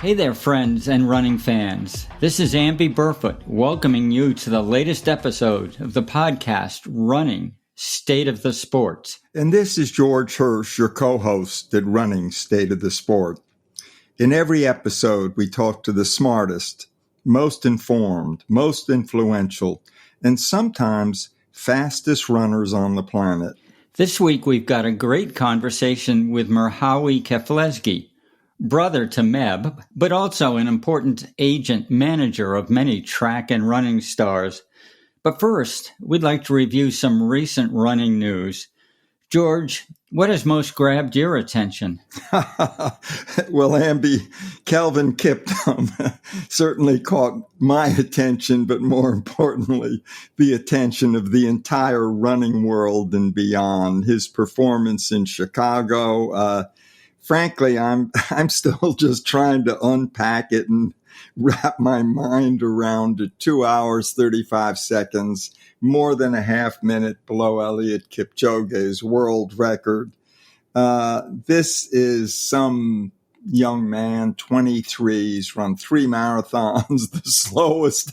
Hey there, friends and running fans. This is Amby Burfoot, welcoming you to the latest episode of the podcast, Running State of the Sport. And this is George Hirsch, your co-host at Running State of the Sport. In every episode, we talk to the smartest, most informed, most influential, and sometimes fastest runners on the planet. This week, we've got a great conversation with Merhawi Keflezighi, brother to Meb, but also an important agent manager of many track and running stars. But first, we'd like to review some recent running news. George, what has most grabbed your attention? Well, Amby, Kelvin Kiptum certainly caught my attention, but more importantly, the attention of the entire running world and beyond. His performance in Chicago, frankly, I'm still just trying to unpack it and wrap my mind around it. 2 hours, 35 seconds, more than a half minute below Eliud Kipchoge's world record. This is some young man, 23. He's run 3 marathons, the slowest.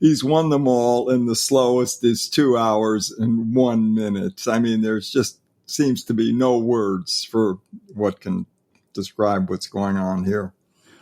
He's won them all, and the slowest is 2 hours and 1 minute. I mean, there's just seems to be no words for what can describe what's going on here.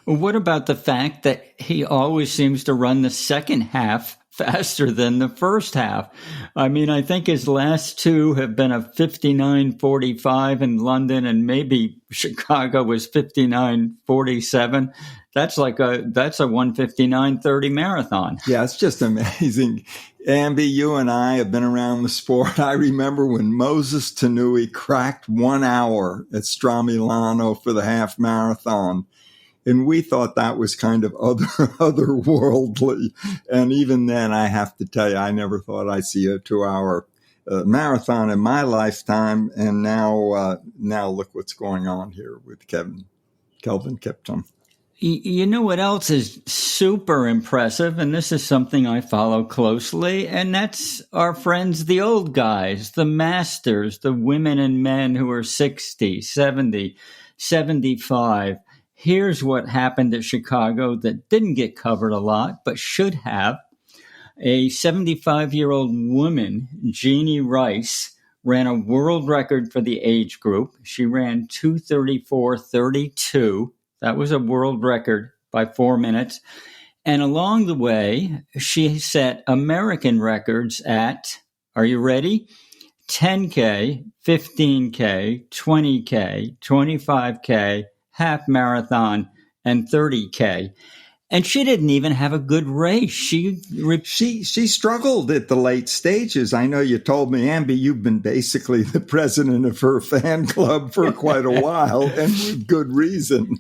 What about the fact that he always seems to run the second half faster than the first half? I mean, I think his last two have been a 59:45 in London, and maybe Chicago was 59:47. That's a 1:59:30 marathon. Yeah, it's just amazing. Amby, you and I have been around the sport. I remember when Moses Tanui cracked 1 hour at Stramilano for the half marathon. And we thought that was kind of otherworldly. And even then, I have to tell you, I never thought I'd see a 2 hour marathon in my lifetime. And now look what's going on here with Kelvin Kiptum. You know what else is super impressive? And this is something I follow closely. And that's our friends, the old guys, the masters, the women and men who are 60, 70, 75. Here's what happened at Chicago that didn't get covered a lot, but should have. A 75-year-old woman, Jeannie Rice, ran a world record for the age group. She ran 2:34:32. That was a world record by 4 minutes. And along the way, she set American records at, are you ready? 10K, 15K, 20K, 25K, half marathon, and 30K. And she didn't even have a good race. She struggled at the late stages. I know you told me, Amby, you've been basically the president of her fan club for quite a while, and with good reason.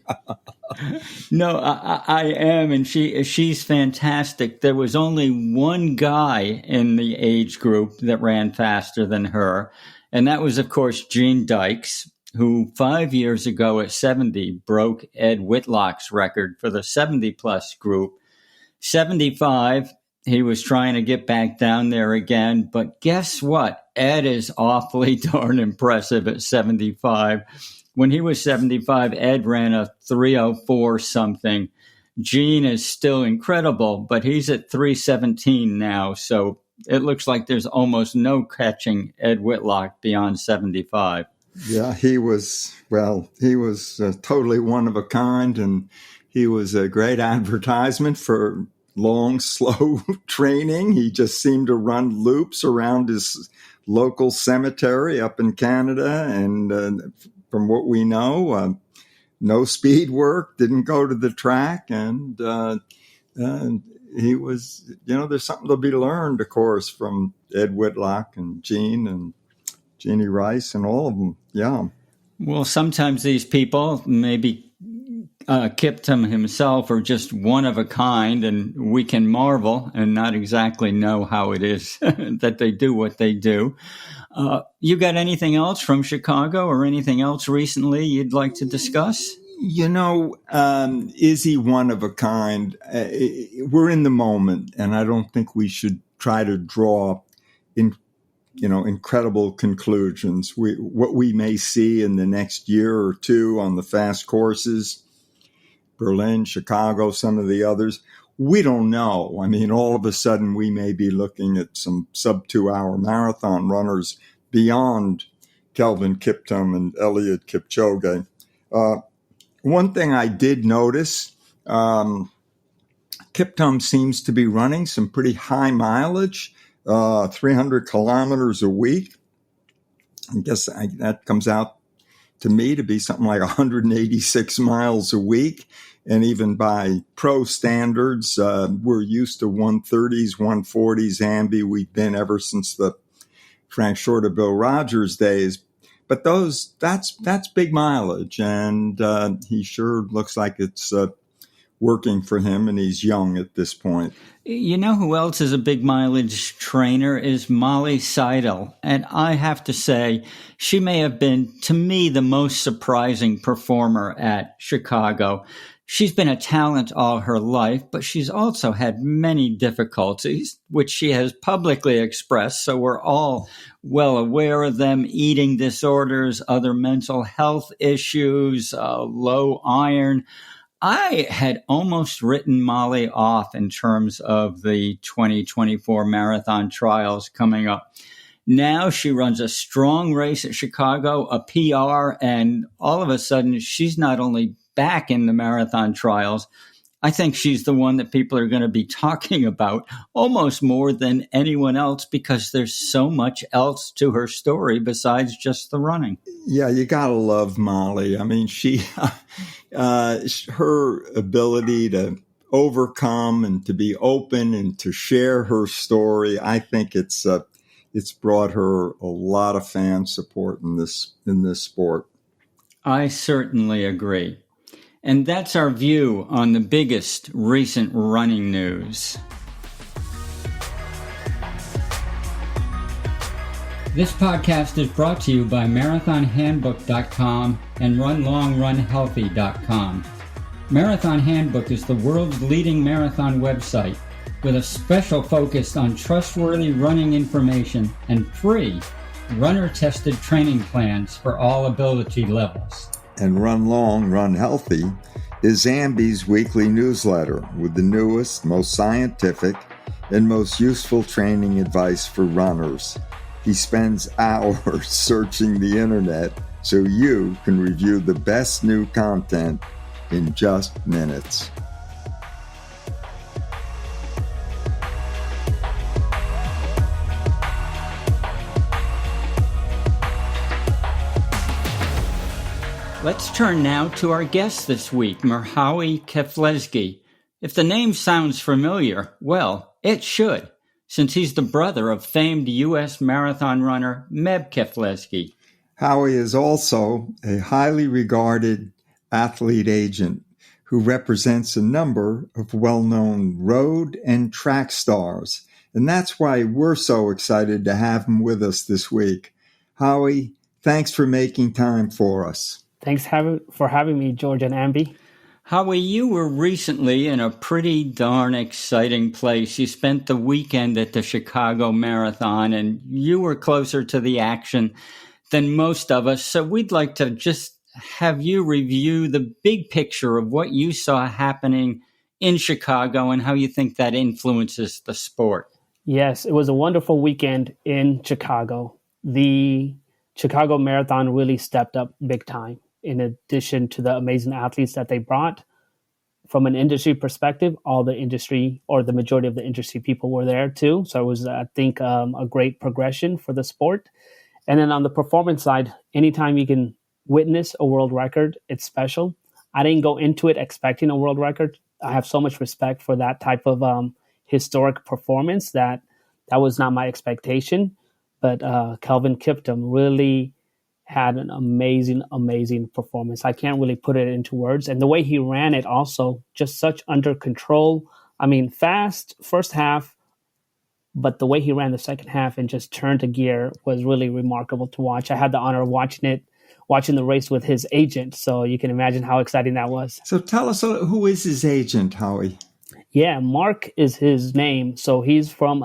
No, I am, and she's fantastic. There was only one guy in the age group that ran faster than her, and that was, of course, Gene Dykes, who 5 years ago at 70 broke Ed Whitlock's record for the 70-plus group. 75, he was trying to get back down there again, but guess what? Ed is awfully darn impressive at 75. When he was 75, Ed ran a 3:04 something. Gene is still incredible, but he's at 3:17 now, so it looks like there's almost no catching Ed Whitlock beyond 75. Yeah, he was totally one of a kind, and he was a great advertisement for long, slow training. He just seemed to run loops around his local cemetery up in Canada, and from what we know, no speed work, didn't go to the track, and he was, there's something to be learned, of course, from Ed Whitlock and Gene and Jeannie Rice and all of them. Yeah. Well, sometimes these people, maybe Kiptum himself, are just one of a kind, and we can marvel and not exactly know how it is that they do what they do. You got anything else from Chicago or anything else recently you'd like to discuss? Is he one of a kind? We're in the moment, and I don't think we should try to draw incredible conclusions. What we may see in the next year or two on the fast courses Berlin, Chicago, some of the others. We don't know. I mean, all of a sudden we may be looking at some sub 2-hour marathon runners beyond Kelvin Kiptum and Eliud Kipchoge. One thing I did notice, Kiptum seems to be running some pretty high mileage, 300 kilometers a week. I guess that comes out to me to be something like 186 miles a week. And even by pro standards, we're used to 130s, 140s, Amby. We've been ever since the Frank Shorter, Bill Rogers days. But that's big mileage. And he sure looks like it's working for him, and he's young at this point. You know who else is a big mileage trainer is Molly Seidel. And I have to say, she may have been, to me, the most surprising performer at Chicago. She's been a talent all her life, but she's also had many difficulties, which she has publicly expressed. So we're all well aware of them: eating disorders, other mental health issues, low iron. I had almost written Molly off in terms of the 2024 marathon trials coming up. Now she runs a strong race at Chicago, a PR, and all of a sudden she's not only back in the marathon trials, I think she's the one that people are going to be talking about almost more than anyone else, because there's so much else to her story besides just the running. Yeah, you got to love Molly. I mean, her ability to overcome and to be open and to share her story, I think it's brought her a lot of fan support in this sport. I certainly agree. And that's our view on the biggest recent running news. This podcast is brought to you by MarathonHandbook.com and RunLongRunHealthy.com. Marathon Handbook is the world's leading marathon website with a special focus on trustworthy running information and free, runner-tested training plans for all ability levels. And Run Long, Run Healthy is Amby's weekly newsletter with the newest, most scientific, and most useful training advice for runners. He spends hours searching the internet so you can review the best new content in just minutes. Let's turn now to our guest this week, Merhawi Keflezighi. If the name sounds familiar, well, it should, since he's the brother of famed U.S. marathon runner Meb Keflezighi. Hawi is also a highly regarded athlete agent who represents a number of well-known road and track stars. And that's why we're so excited to have him with us this week. Hawi, thanks for making time for us. Thanks for having me, George and Amby. Hawi, you were recently in a pretty darn exciting place. You spent the weekend at the Chicago Marathon, and you were closer to the action than most of us. So we'd like to just have you review the big picture of what you saw happening in Chicago and how you think that influences the sport. Yes, it was a wonderful weekend in Chicago. The Chicago Marathon really stepped up big time. In addition to the amazing athletes that they brought, from an industry perspective, all the industry or the majority of the industry people were there too. So it was, I think, a great progression for the sport. And then on the performance side, anytime you can witness a world record, it's special. I didn't go into it expecting a world record. I have so much respect for that type of historic performance that was not my expectation. But Kelvin Kiptum really had an amazing performance. I can't really put it into words. And the way he ran it also, just such under control. I mean, fast first half, but the way he ran the second half and just turned a gear was really remarkable to watch. I had the honor of watching the race with his agent. So you can imagine how exciting that was. So tell us, who is his agent, Hawi? Yeah, Mark is his name. So he's from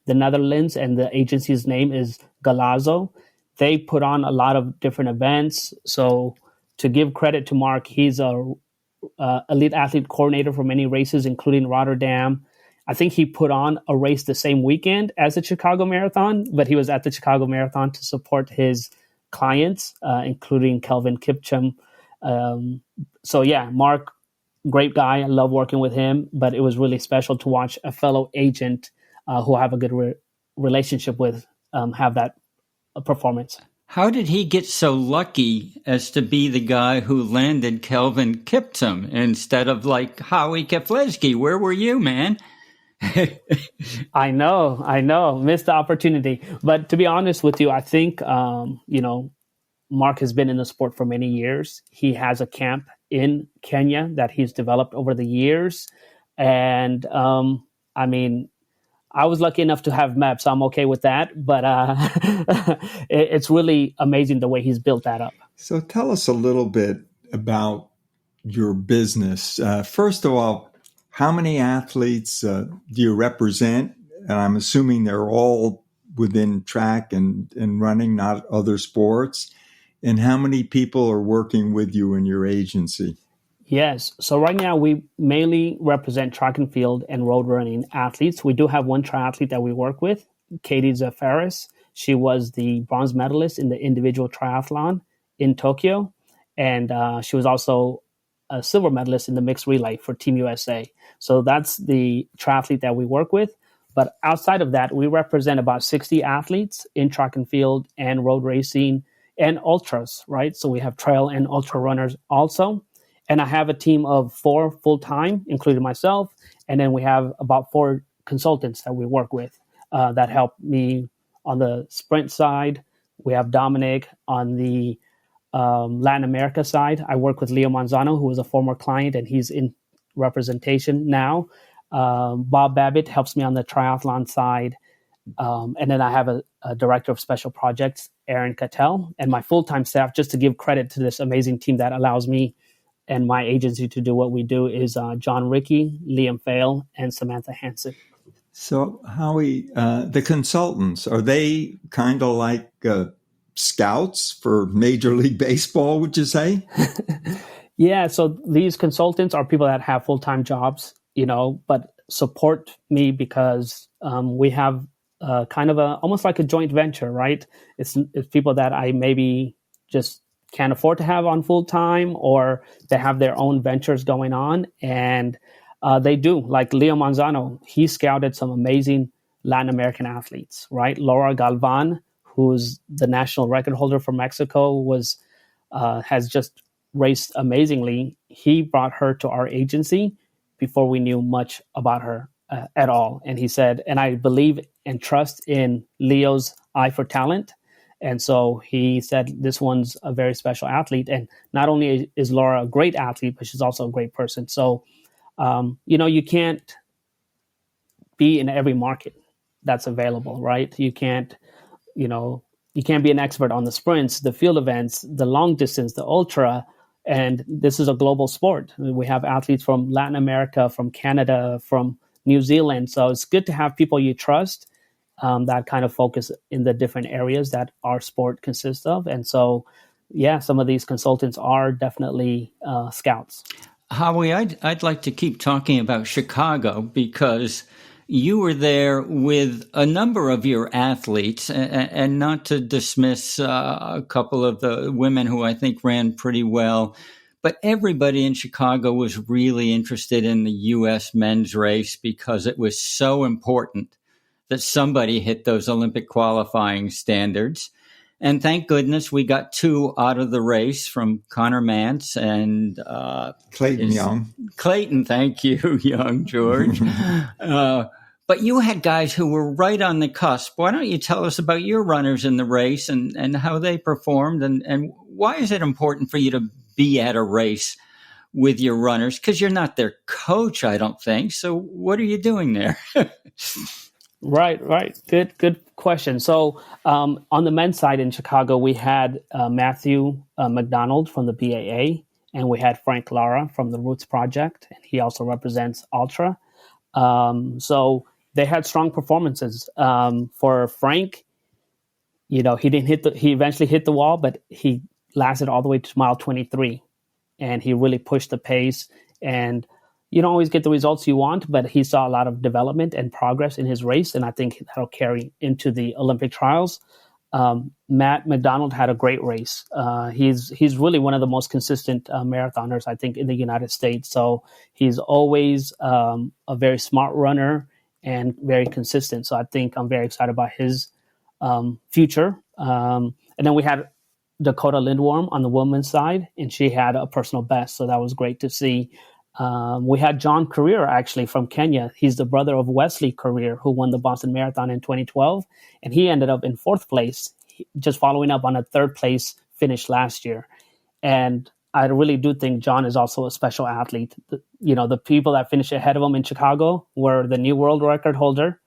the Netherlands, and the agency's name is Galazzo. They put on a lot of different events. So to give credit to Mark, he's a elite athlete coordinator for many races, including Rotterdam. I think he put on a race the same weekend as the Chicago Marathon, but he was at the Chicago Marathon to support his clients, including Kelvin Kiptum. So yeah, Mark, great guy. I love working with him, but it was really special to watch a fellow agent who I have a good relationship with have that performance. How did he get so lucky as to be the guy who landed Kelvin Kiptum instead of like Hawi Keflezighi? Where were you, man? I know. Missed the opportunity. But to be honest with you, I think, Mark has been in the sport for many years. He has a camp in Kenya that he's developed over the years. And I was lucky enough to have Meb, so I'm okay with that. But it's really amazing the way he's built that up. So tell us a little bit about your business. First of all, how many athletes do you represent? And I'm assuming they're all within track and running, not other sports. And how many people are working with you in your agency? Yes. So right now we mainly represent track and field and road running athletes. We do have one triathlete that we work with, Katie Zafaris. She was the bronze medalist in the individual triathlon in Tokyo. And she was also a silver medalist in the mixed relay for Team USA. So that's the triathlete that we work with. But outside of that, we represent about 60 athletes in track and field and road racing and ultras, right? So we have trail and ultra runners also. And I have a team of 4 full-time, including myself. And then we have about 4 consultants that we work with that help me on the sprint side. We have Dominic on the Latin America side. I work with Leo Manzano, who was a former client, and he's in representation now. Bob Babbitt helps me on the triathlon side. And then I have a director of special projects, Aaron Cattell, and my full-time staff, just to give credit to this amazing team that allows me and my agency to do what we do, is John Rickey, Liam Fail, and Samantha Hansen. So Howie, the consultants, are they kind of like scouts for Major League Baseball, would you say? Yeah, so these consultants are people that have full-time jobs, but support me because we have kind of almost like a joint venture, right? It's people that I maybe just can't afford to have on full-time, or they have their own ventures going on. And they do, like Leo Manzano, he scouted some amazing Latin American athletes, right? Laura Galvan, who's the national record holder for Mexico, has just raced amazingly. He brought her to our agency before we knew much about her at all. And he said, and I believe and trust in Leo's eye for talent. And so he said, this one's a very special athlete. And not only is Laura a great athlete, but she's also a great person. So, you can't be in every market that's available, right? You can't be an expert on the sprints, the field events, the long distance, the ultra. And this is a global sport. We have athletes from Latin America, from Canada, from New Zealand. So it's good to have people you trust that kind of focus in the different areas that our sport consists of. And so, yeah, some of these consultants are definitely scouts. Howie, I'd like to keep talking about Chicago because you were there with a number of your athletes, and not to dismiss a couple of the women who I think ran pretty well, but everybody in Chicago was really interested in the U.S. men's race because it was so important that somebody hit those Olympic qualifying standards. And thank goodness we got 2 out of the race from Connor Mance and Clayton Young. Clayton, thank you, young George. But you had guys who were right on the cusp. Why don't you tell us about your runners in the race and how they performed, and why is it important for you to be at a race with your runners? Because you're not their coach, I don't think. So what are you doing there? Right. Good question. So on the men's side in Chicago, we had Matthew McDonald from the BAA, and we had Frank Lara from the Roots Project, and he also represents Ultra. So they had strong performances. For Frank, he eventually hit the wall, but he lasted all the way to mile 23. and he really pushed the pace. And you don't always get the results you want, but he saw a lot of development and progress in his race, and I think that'll carry into the Olympic trials. Matt McDonald had a great race. He's really one of the most consistent marathoners, I think, in the United States. So he's always a very smart runner and very consistent. So I think I'm very excited about his future. And then we had Dakota Lindworm on the women's side, and she had a personal best. So that was great to see. We had John Career, actually, from Kenya. He's the brother of Wesley Career, who won the Boston Marathon in 2012. And he ended up in 4th place, just following up on a 3rd place finish last year. And I really do think John is also a special athlete. The people that finished ahead of him in Chicago were the new world record holder,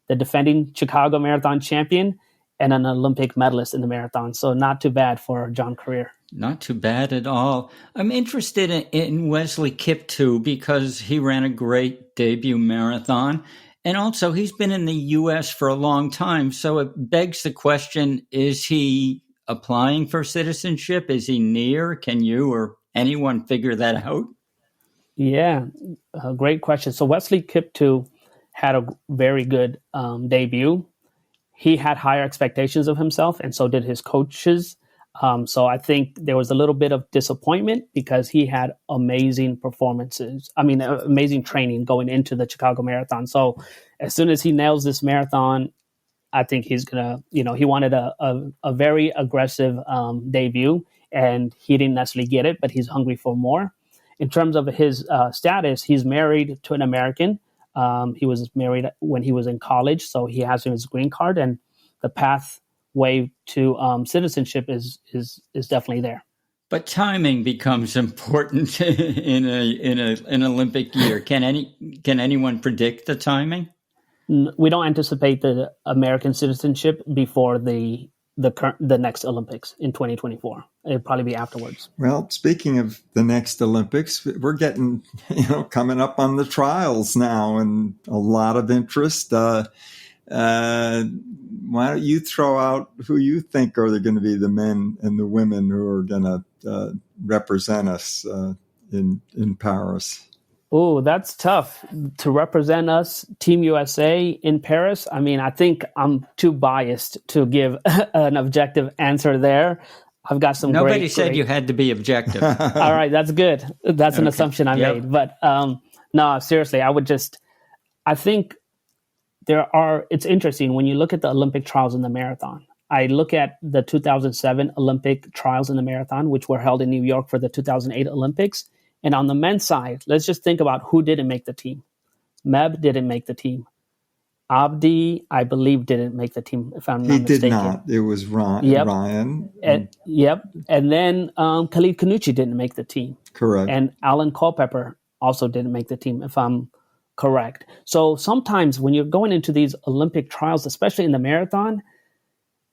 the defending Chicago Marathon champion, and an Olympic medalist in the marathon. So not too bad for John Career. Not too bad at all. I'm interested in Wesley Kiptum because he ran a great debut marathon. And also, he's been in the U.S. for a long time. So it begs the question, is he applying for citizenship? Is he near? Can you or anyone figure that out? Yeah, great question. So Wesley Kiptum had a very good debut. He had higher expectations of himself, and so did his coaches. So I think there was a little bit of disappointment because he had amazing amazing training going into the Chicago Marathon. So as soon as he nails this marathon, I think he's going to, he wanted a very aggressive debut, and he didn't necessarily get it, but he's hungry for more. In terms of his status, he's married to an American. He was married when he was in college, so he has his green card, and the pathway to citizenship is definitely there. But timing becomes important in an Olympic year. Can anyone predict the timing? We don't anticipate the American citizenship before the next Olympics in 2024. It'll probably be afterwards. Well, speaking of the next Olympics, we're getting, coming up on the trials now, and a lot of interest. Why don't you throw out who you think are going to be the men and the women who are going to represent us in Paris? Oh, that's tough to represent us, Team USA in Paris. I mean, I think I'm too biased to give an objective answer there. I've got some Nobody said you had to be objective. All right, that's good. That's an assumption I made. But no, seriously, I think it's interesting when you look at the Olympic trials in the marathon. I look at the 2007 Olympic trials in the marathon, which were held in New York for the 2008 Olympics. And on the men's side, let's just think about who didn't make the team. Meb didn't make the team. Abdi, I believe, didn't make the team, if I'm not mistaken. He did not. It was Ryan. Yep. And then Khalid Kanuchi didn't make the team. Correct. And Alan Culpepper also didn't make the team, if I'm correct. So sometimes when you're going into these Olympic trials, especially in the marathon,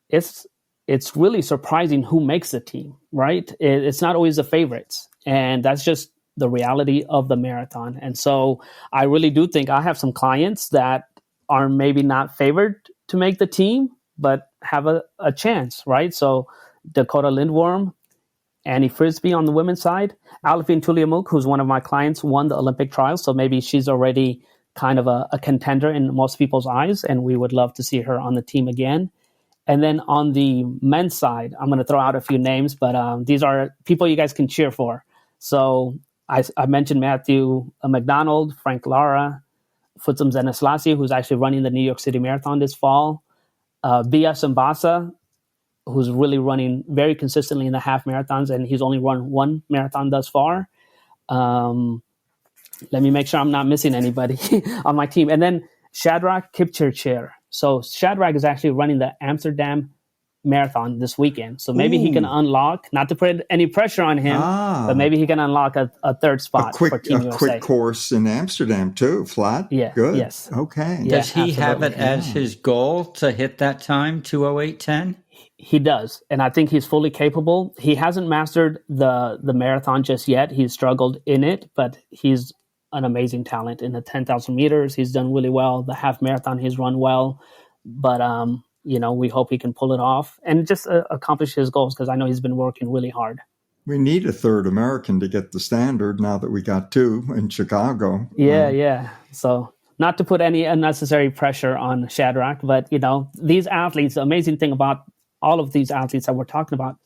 it's really surprising who makes the team, right? It's not always the favorites. And that's just the reality of the marathon. And so I really do think I have some clients that are maybe not favored to make the team, but have a chance, right? So Dakota Lindworm, Annie Frisbee on the women's side, Alifin Tuliamuk, who's one of my clients, won the Olympic trials. So maybe she's already kind of a contender in most people's eyes, and we would love to see her on the team again. And then on the men's side, I'm going to throw out a few names, but these are people you guys can cheer for. So I mentioned Matthew McDonald, Frank Lara, Futsum Zeneslasi, who's actually running the New York City Marathon this fall, Bia Sambasa, who's really running very consistently in the half marathons, and he's only run one marathon thus far. Let me make sure I'm not missing anybody on my team. And then Shadrach Kipchirchir. So Shadrach is actually running the Amsterdam Marathon this weekend. So maybe he can unlock, not to put any pressure on him, but maybe he can unlock a third spot for Team USA. A quick course in Amsterdam too, flat? Yeah. Good. Yes. Okay. Does he have it as his goal to hit that time, 2:08:10? He does, and I think he's fully capable. He hasn't mastered the marathon just yet. He's struggled in it, but he's an amazing talent in the 10,000 meters. He's done really well. The half marathon, he's run well, but we hope he can pull it off and just accomplish his goals, because I know he's been working really hard. We need a third American to get the standard now that we got two in Chicago. Yeah. So not to put any unnecessary pressure on Shadrach, but, these athletes, the amazing thing about all of these athletes that we're talking about,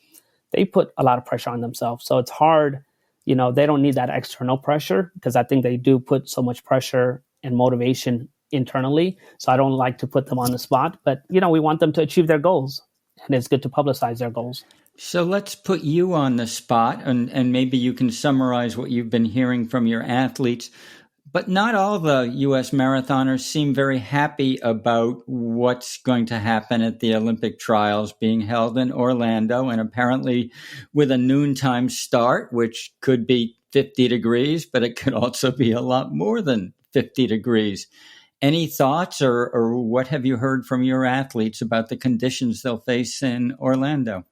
they put a lot of pressure on themselves. So it's hard, they don't need that external pressure, because I think they do put so much pressure and motivation internally. So I don't like to put them on the spot, but, we want them to achieve their goals, and it's good to publicize their goals. So let's put you on the spot, and maybe you can summarize what you've been hearing from your athletes. But not all the U.S. marathoners seem very happy about what's going to happen at the Olympic trials being held in Orlando, and apparently with a noontime start, which could be 50 degrees, but it could also be a lot more than 50 degrees. Any thoughts or what have you heard from your athletes about the conditions they'll face in Orlando?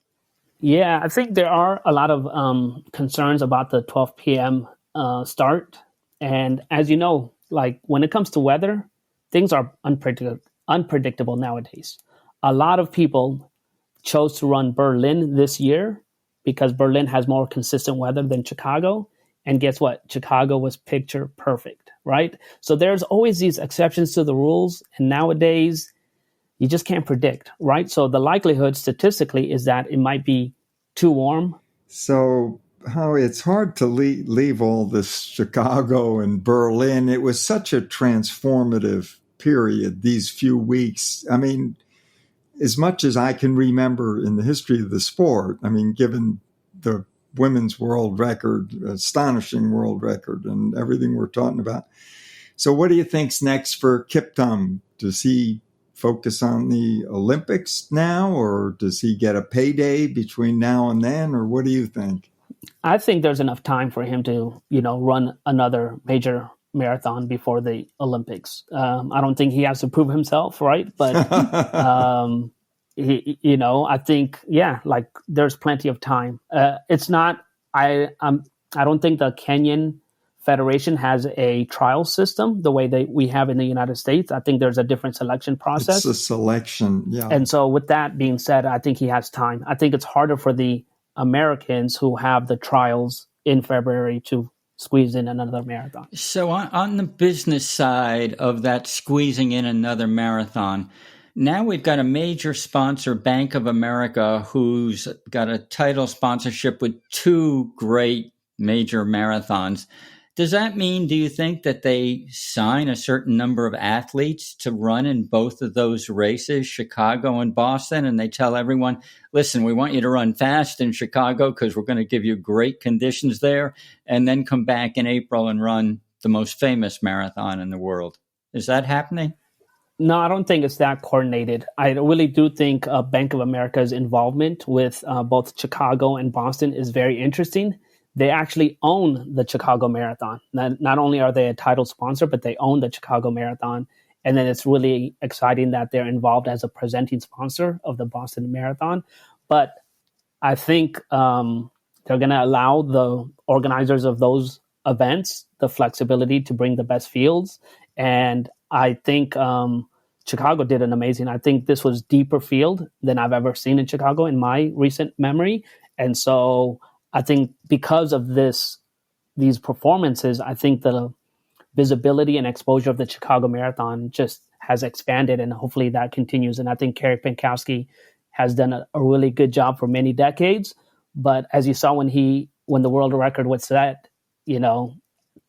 Yeah, I think there are a lot of concerns about the 12 p.m. Start. And as you know, like when it comes to weather, things are unpredictable nowadays. A lot of people chose to run Berlin this year because Berlin has more consistent weather than Chicago. And guess what? Chicago was picture perfect, right? So there's always these exceptions to the rules. And nowadays, you just can't predict, right? So the likelihood statistically is that it might be too warm. So, Howie, it's hard to leave all this Chicago and Berlin. It was such a transformative period, these few weeks. I mean, as much as I can remember in the history of the sport, I mean, given the women's world record, astonishing world record, and everything we're talking about. So what do you think's next for Kiptum? Does he focus on the Olympics now, or does he get a payday between now and then, or what do you think? I think there's enough time for him to, run another major marathon before the Olympics. I don't think he has to prove himself, right? But, I think, there's plenty of time. It's not, I don't think the Kenyan Federation has a trial system the way that we have in the United States. I think there's a different selection process. It's a selection, yeah. And so with that being said, I think he has time. I think it's harder for the Americans who have the trials in February to squeeze in another marathon. So on the business side of that squeezing in another marathon, now we've got a major sponsor, Bank of America, who's got a title sponsorship with two great major marathons. Does that mean, do you think, that they sign a certain number of athletes to run in both of those races, Chicago and Boston, and they tell everyone, listen, we want you to run fast in Chicago because we're going to give you great conditions there, and then come back in April and run the most famous marathon in the world? Is that happening? No, I don't think it's that coordinated. I really do think Bank of America's involvement with both Chicago and Boston is very interesting. They actually own the Chicago Marathon. Not only are they a title sponsor, but they own the Chicago Marathon. And then it's really exciting that they're involved as a presenting sponsor of the Boston Marathon. But I think they're going to allow the organizers of those events the flexibility to bring the best fields. And I think Chicago did an amazing. I think this was deeper field than I've ever seen in Chicago in my recent memory. And so I think because of these performances, I think the visibility and exposure of the Chicago Marathon just has expanded, and hopefully that continues. And I think Kerry Pankowski has done a really good job for many decades. But as you saw when the world record was set,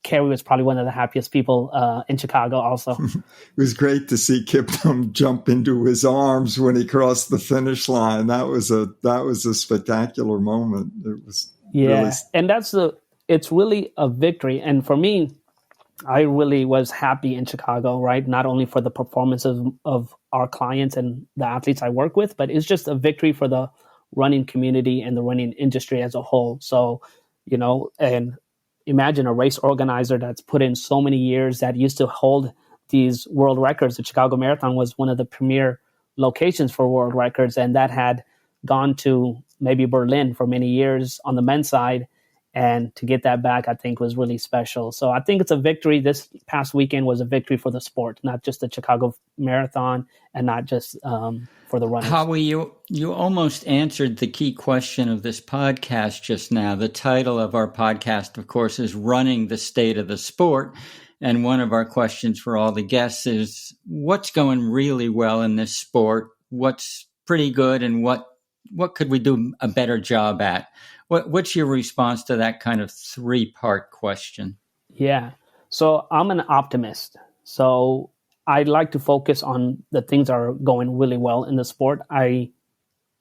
Kerry was probably one of the happiest people in Chicago also. It was great to see Kiptum jump into his arms when he crossed the finish line. That was a spectacular moment. It was really... And it's really a victory. And for me, I really was happy in Chicago, right? Not only for the performances of our clients and the athletes I work with, but it's just a victory for the running community and the running industry as a whole. So, and imagine a race organizer that's put in so many years, that used to hold these world records. The Chicago Marathon was one of the premier locations for world records, and that had gone to maybe Berlin for many years on the men's side. And to get that back, I think, was really special. So I think it's a victory. This past weekend was a victory for the sport, not just the Chicago Marathon and not just for the runners. Howie, you almost answered the key question of this podcast just now. The title of our podcast, of course, is Running the State of the Sport. And one of our questions for all the guests is, what's going really well in this sport? What's pretty good? And what could we do a better job at? What's your response to that kind of three-part question? Yeah. So I'm an optimist. So I like to focus on the things that are going really well in the sport. I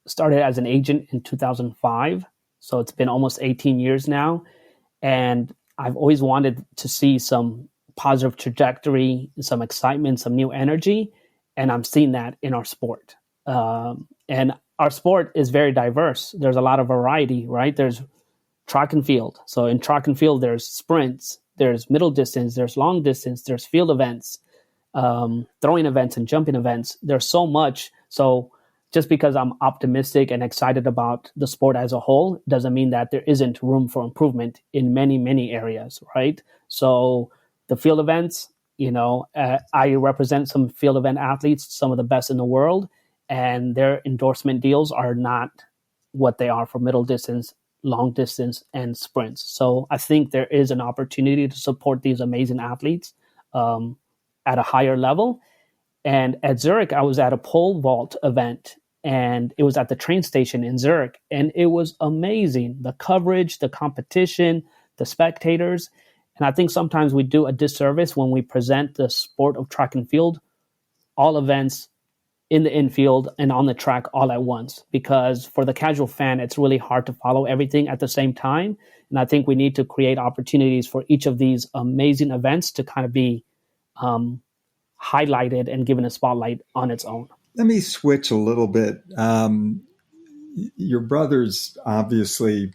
started as an agent in 2005. So it's been almost 18 years now. And I've always wanted to see some positive trajectory, some excitement, some new energy. And I'm seeing that in our sport. And our sport is very diverse. There's a lot of variety, right? There's track and field. So in track and field, there's sprints, there's middle distance, there's long distance, there's field events, throwing events and jumping events. There's so much. So just because I'm optimistic and excited about the sport as a whole doesn't mean that there isn't room for improvement in many, many areas, right? So the field events, I represent some field event athletes, some of the best in the world, and their endorsement deals are not what they are for middle distance, long distance, and sprints. So I think there is an opportunity to support these amazing athletes at a higher level. And at Zurich, I was at a pole vault event, and it was at the train station in Zurich, and it was amazing. The coverage, the competition, the spectators. And I think sometimes we do a disservice when we present the sport of track and field, all events in the infield and on the track all at once, because for the casual fan, it's really hard to follow everything at the same time. And I think we need to create opportunities for each of these amazing events to kind of be highlighted and given a spotlight on its own. Let me switch a little bit. Your brother's obviously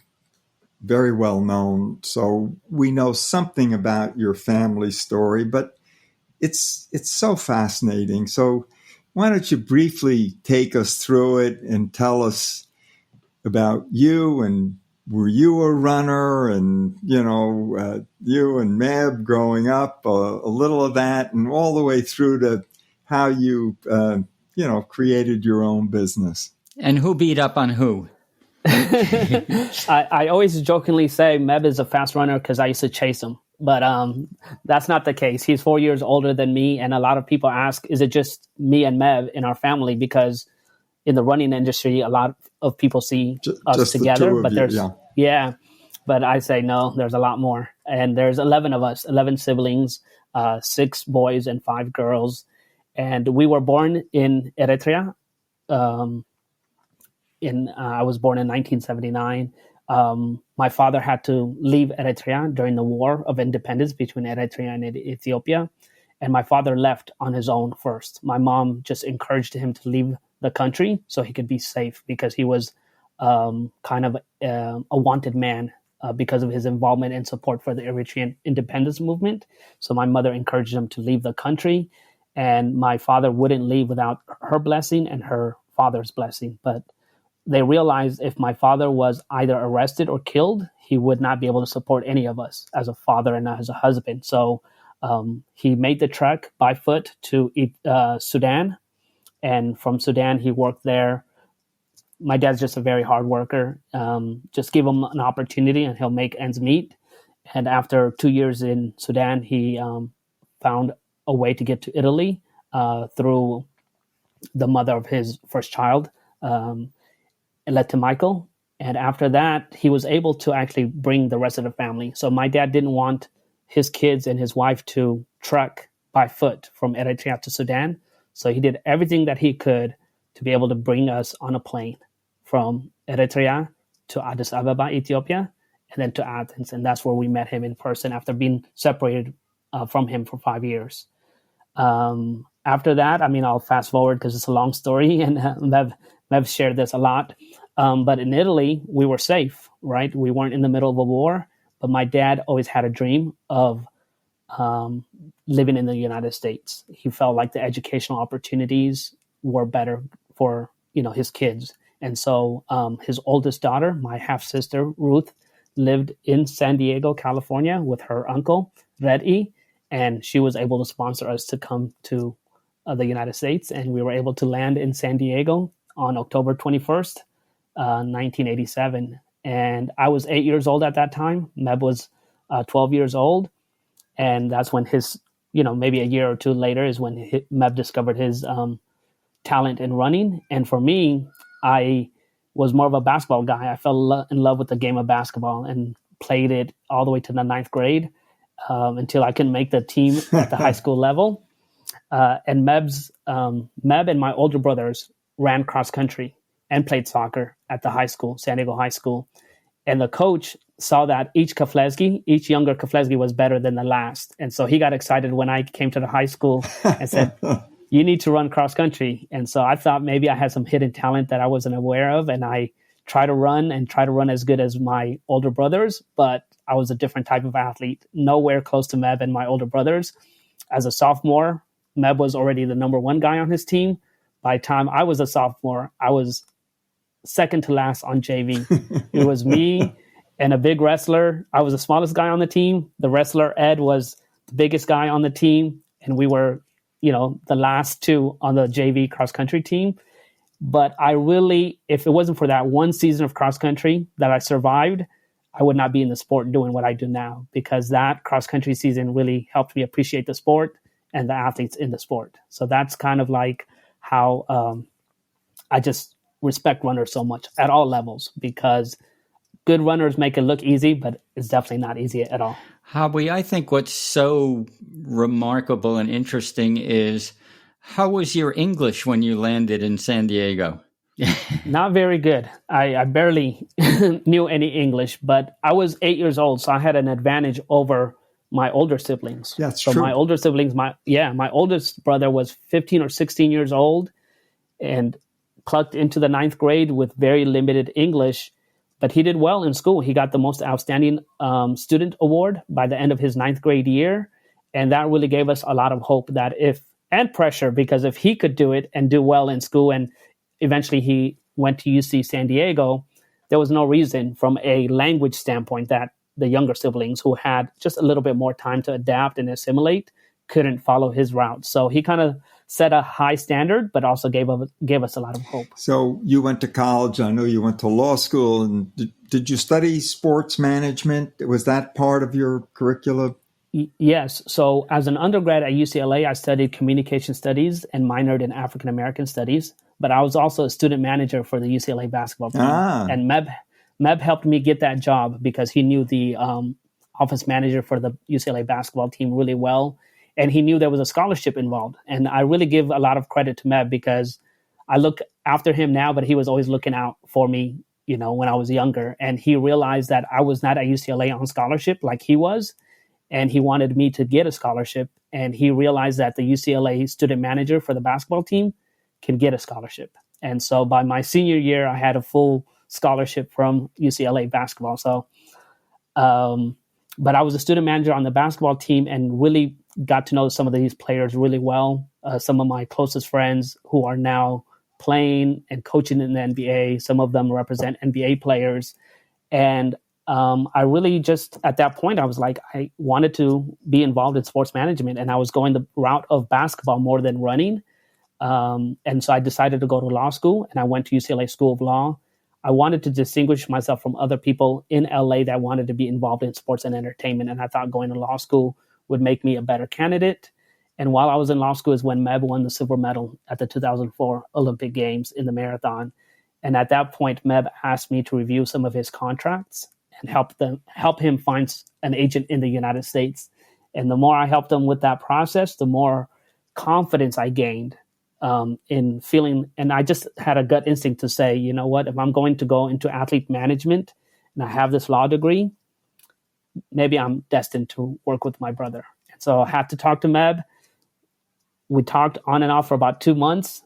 very well known, so we know something about your family story, but it's so fascinating. So why don't you briefly take us through it and tell us about you, and were you a runner, and you and Meb growing up, a little of that, and all the way through to how you created your own business. And who beat up on who? I always jokingly say Meb is a fast runner because I used to chase him. But that's not the case. He's 4 years older than me. And a lot of people ask, is it just me and Meb in our family? Because in the running industry, a lot of people see us together. But but I say, no, there's a lot more. And there's 11 of us, 11 siblings, 6 boys and 5 girls. And we were born in Eritrea. I was born in 1979. My father had to leave Eritrea during the war of independence between Eritrea and Ethiopia. And my father left on his own first. My mom just encouraged him to leave the country so he could be safe, because he was kind of a wanted man because of his involvement and support for the Eritrean independence movement. So my mother encouraged him to leave the country. And my father wouldn't leave without her blessing and her father's blessing. But they realized if my father was either arrested or killed, he would not be able to support any of us as a father and as a husband. So he made the trek by foot to Sudan. And from Sudan, he worked there. My dad's just a very hard worker. Just give him an opportunity and he'll make ends meet. And after 2 years in Sudan, he found a way to get to Italy through the mother of his first child, led to Michael. And after that, he was able to actually bring the rest of the family. So my dad didn't want his kids and his wife to trek by foot from Eritrea to Sudan. So he did everything that he could to be able to bring us on a plane from Eritrea to Addis Ababa, Ethiopia, and then to Athens. And that's where we met him in person after being separated from him for 5 years. After that, I'll fast forward because it's a long story, and Meb shared this a lot. But in Italy, we were safe, right? We weren't in the middle of a war, but my dad always had a dream of living in the United States. He felt like the educational opportunities were better for, his kids. And so his oldest daughter, my half-sister, Ruth, lived in San Diego, California with her uncle, Reddy, and she was able to sponsor us to come to the United States. And we were able to land in San Diego on October 21st, 1987. And I was 8 years old at that time. Meb was 12 years old. And that's when his, maybe a year or two later is when Meb discovered his talent in running. And for me, I was more of a basketball guy. I fell in love with the game of basketball and played it all the way to the ninth grade until I couldn't make the team at the high school level. And Meb and my older brothers ran cross country and played soccer at the high school, San Diego High School. And the coach saw that each younger Keflezighi was better than the last. And so he got excited when I came to the high school and said, you need to run cross country. And so I thought maybe I had some hidden talent that I wasn't aware of. And I try to run as good as my older brothers, but I was a different type of athlete, nowhere close to Meb and my older brothers. As a sophomore, Meb was already the number one guy on his team. By the time I was a sophomore, I was second to last on JV. It was me and a big wrestler. I was the smallest guy on the team. The wrestler, Ed, was the biggest guy on the team. And we were, the last two on the JV cross-country team. But I really, if it wasn't for that one season of cross-country that I survived, I would not be in the sport doing what I do now, because that cross-country season really helped me appreciate the sport and the athletes in the sport. So that's kind of like how I just respect runners so much at all levels, because good runners make it look easy, but it's definitely not easy at all. Hawi, I think what's so remarkable and interesting is, how was your English when you landed in San Diego? Not very good. I barely knew any English, but I was 8 years old, so I had an advantage over my older siblings. That's so true. My older siblings, my oldest brother was 15 or 16 years old and plucked into the ninth grade with very limited English, but he did well in school. He got the most outstanding student award by the end of his ninth grade year. And that really gave us a lot of hope and pressure, because if he could do it and do well in school, and eventually he went to UC San Diego, there was no reason from a language standpoint that the younger siblings, who had just a little bit more time to adapt and assimilate, couldn't follow his route. So he kind of set a high standard, but also gave us a lot of hope. So you went to college. I know you went to law school. And did you study sports management? Was that part of your curriculum? Yes. So as an undergrad at UCLA, I studied communication studies and minored in African American studies. But I was also a student manager for the UCLA basketball team. And Meb helped me get that job because he knew the office manager for the UCLA basketball team really well. And he knew there was a scholarship involved. And I really give a lot of credit to Meb, because I look after him now, but he was always looking out for me, when I was younger. And he realized that I was not at UCLA on scholarship like he was. And he wanted me to get a scholarship. And he realized that the UCLA student manager for the basketball team can get a scholarship. And so by my senior year, I had a full scholarship from UCLA basketball. So, but I was a student manager on the basketball team and really got to know some of these players really well. Some of my closest friends who are now playing and coaching in the NBA, some of them represent NBA players. And I really just, at that point, I was like, I wanted to be involved in sports management, and I was going the route of basketball more than running. And so I decided to go to law school, and I went to UCLA School of Law. I wanted to distinguish myself from other people in LA that wanted to be involved in sports and entertainment. And I thought going to law school would make me a better candidate. And while I was in law school is when Meb won the silver medal at the 2004 Olympic Games in the marathon. And at that point, Meb asked me to review some of his contracts and help him find an agent in the United States. And the more I helped him with that process, the more confidence I gained in feeling. And I just had a gut instinct to say, you know what, if I'm going to go into athlete management and I have this law degree, maybe I'm destined to work with my brother. And so I had to talk to Meb. We talked on and off for about 2 months,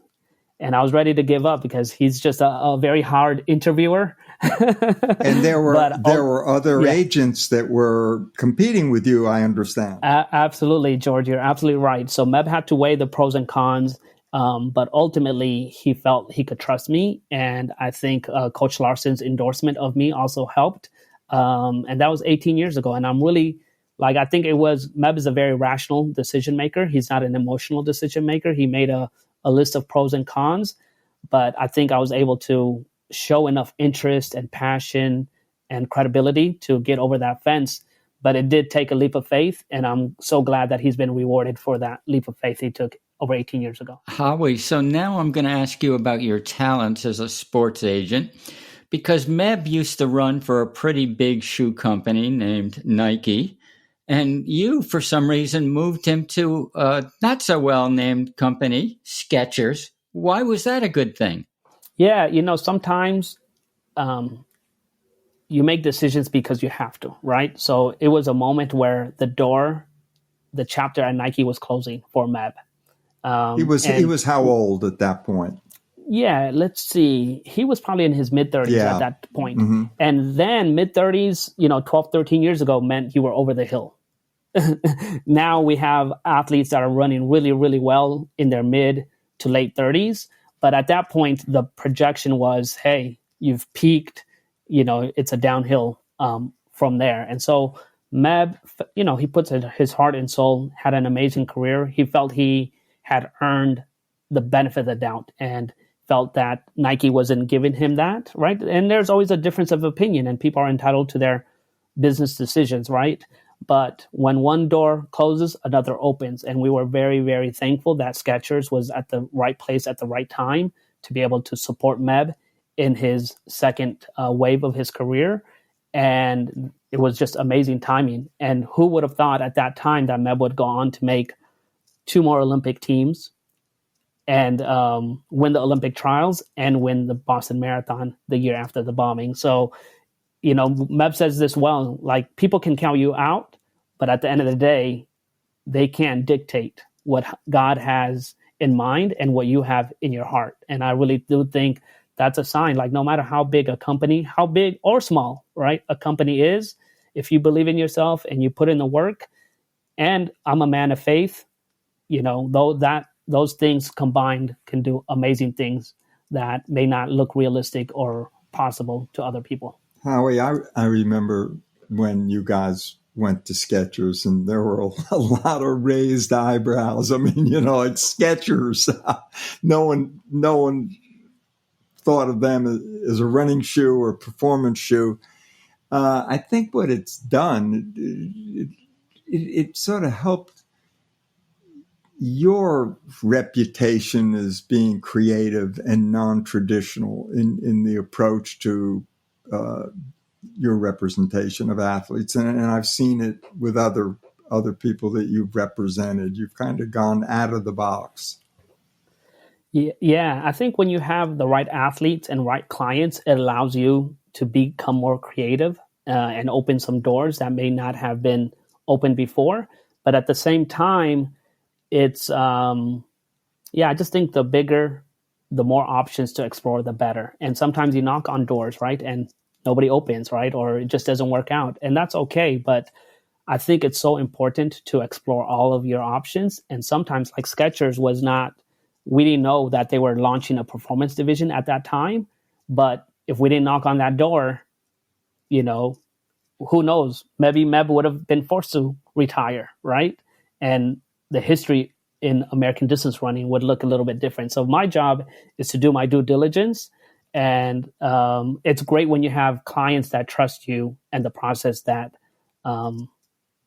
and I was ready to give up because he's just a very hard interviewer. And there were other agents that were competing with you, I understand. Absolutely, George. You're absolutely right. So Meb had to weigh the pros and cons, but ultimately he felt he could trust me. And I think Coach Larson's endorsement of me also helped. And that was 18 years ago. And I'm really I think Meb is a very rational decision maker. He's not an emotional decision maker. He made a list of pros and cons, but I think I was able to show enough interest and passion and credibility to get over that fence. But it did take a leap of faith, and I'm so glad that he's been rewarded for that leap of faith he took over 18 years ago. Hawi, so now I'm going to ask you about your talents as a sports agent, because Meb used to run for a pretty big shoe company named Nike, and you, for some reason, moved him to a not so well-named company, Skechers. Why was that a good thing? Yeah, sometimes you make decisions because you have to, right? So it was a moment where the chapter at Nike was closing for Meb. He was how old at that point? Yeah, let's see. He was probably in his mid-30s at that point. Mm-hmm. And then mid-30s, 12, 13 years ago meant you were over the hill. Now we have athletes that are running really, really well in their mid to late 30s. But at that point, the projection was, hey, you've peaked, it's a downhill from there. And so Meb, he puts his heart and soul, had an amazing career. He felt he had earned the benefit of the doubt and felt that Nike wasn't giving him that, right? And there's always a difference of opinion, and people are entitled to their business decisions, right? But when one door closes, another opens. And we were very, very thankful that Skechers was at the right place at the right time to be able to support Meb in his second wave of his career. And it was just amazing timing. And who would have thought at that time that Meb would go on to make 2 more Olympic teams and win the Olympic trials and win the Boston Marathon the year after the bombing. So, Meb says this well, people can count you out, but at the end of the day, they can't dictate what God has in mind and what you have in your heart. And I really do think that's a sign, no matter how big a company, how big or small, right, a company is, if you believe in yourself and you put in the work, and I'm a man of faith, those things combined can do amazing things that may not look realistic or possible to other people. Howie, I remember when you guys went to Skechers and there were a lot of raised eyebrows. I mean, it's Skechers. No one thought of them as a running shoe or performance shoe. I think what it's done, it sort of helped your reputation as being creative and non-traditional in the approach to your representation of athletes. And I've seen it with other people that you've represented. You've kind of gone out of the box. Yeah, I think when you have the right athletes and right clients, it allows you to become more creative and open some doors that may not have been open before. But at the same time, it's, I just think the more options to explore, the better. And sometimes you knock on doors, right? And nobody opens, right? Or it just doesn't work out. And that's okay. But I think it's so important to explore all of your options. And sometimes Skechers we didn't know that they were launching a performance division at that time. But if we didn't knock on that door, who knows? Maybe Meb would have been forced to retire, right? And the history in American distance running would look a little bit different. So my job is to do my due diligence. And it's great when you have clients that trust you and the process that that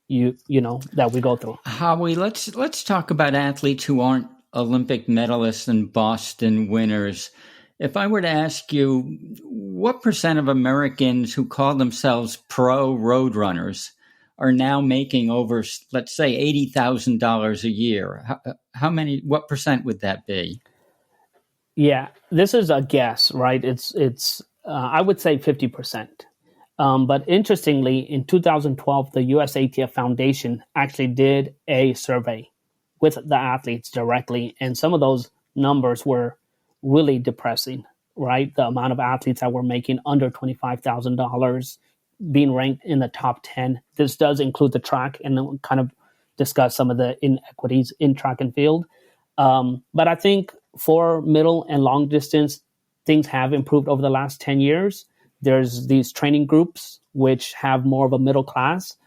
we go through. Howie, let's talk about athletes who aren't Olympic medalists and Boston winners. If I were to ask you, what percent of Americans who call themselves pro road runners are now making over, let's say, $80,000 a year? What percent would that be? Yeah, this is a guess, right? It's I would say 50%. But interestingly, in 2012, the USATF Foundation actually did a survey with the athletes directly, and some of those numbers were really depressing, right? The amount of athletes that were making under $25,000, being ranked in the top 10. This does include the track, and then we'll kind of discuss some of the inequities in track and field. But I think for middle and long distance, things have improved over the last 10 years. There's these training groups which have more of a middle class.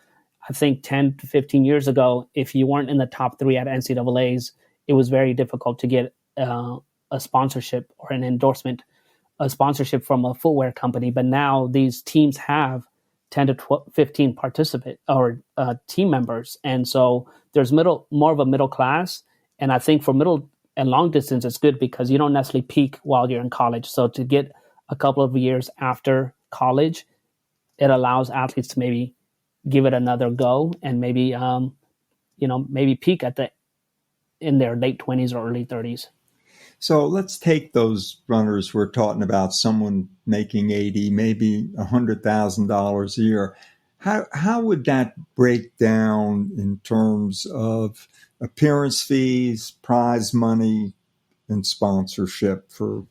I think 10 to 15 years ago, if you weren't in the top 3 at NCAAs, it was very difficult to get a sponsorship or an endorsement, a sponsorship from a footwear company. But now these teams have 10 to 15 participant or team members. And so there's more of a middle class. And I think for middle and long distance, it's good because you don't necessarily peak while you're in college. So to get a couple of years after college, it allows athletes to maybe give it another go and maybe, maybe peak in their late 20s or early 30s. So let's take those runners we're talking about, someone making $80,000, maybe $100,000 a year. How would that break down in terms of appearance fees, prize money, and sponsorship for,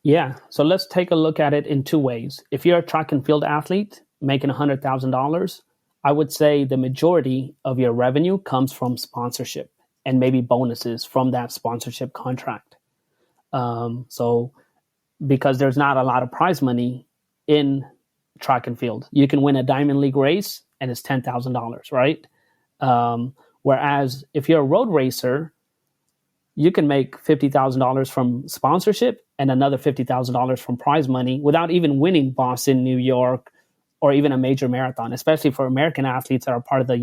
Yeah. So let's take a look at it in 2 ways. If you're a track and field athlete making $100,000, I would say the majority of your revenue comes from sponsorship and maybe bonuses from that sponsorship contract. So because there's not a lot of prize money in track and field, you can win a Diamond League race and it's $10,000, right? Whereas if you're a road racer, you can make $50,000 from sponsorship and another $50,000 from prize money without even winning Boston, New York, or even a major marathon, especially for American athletes that are part of the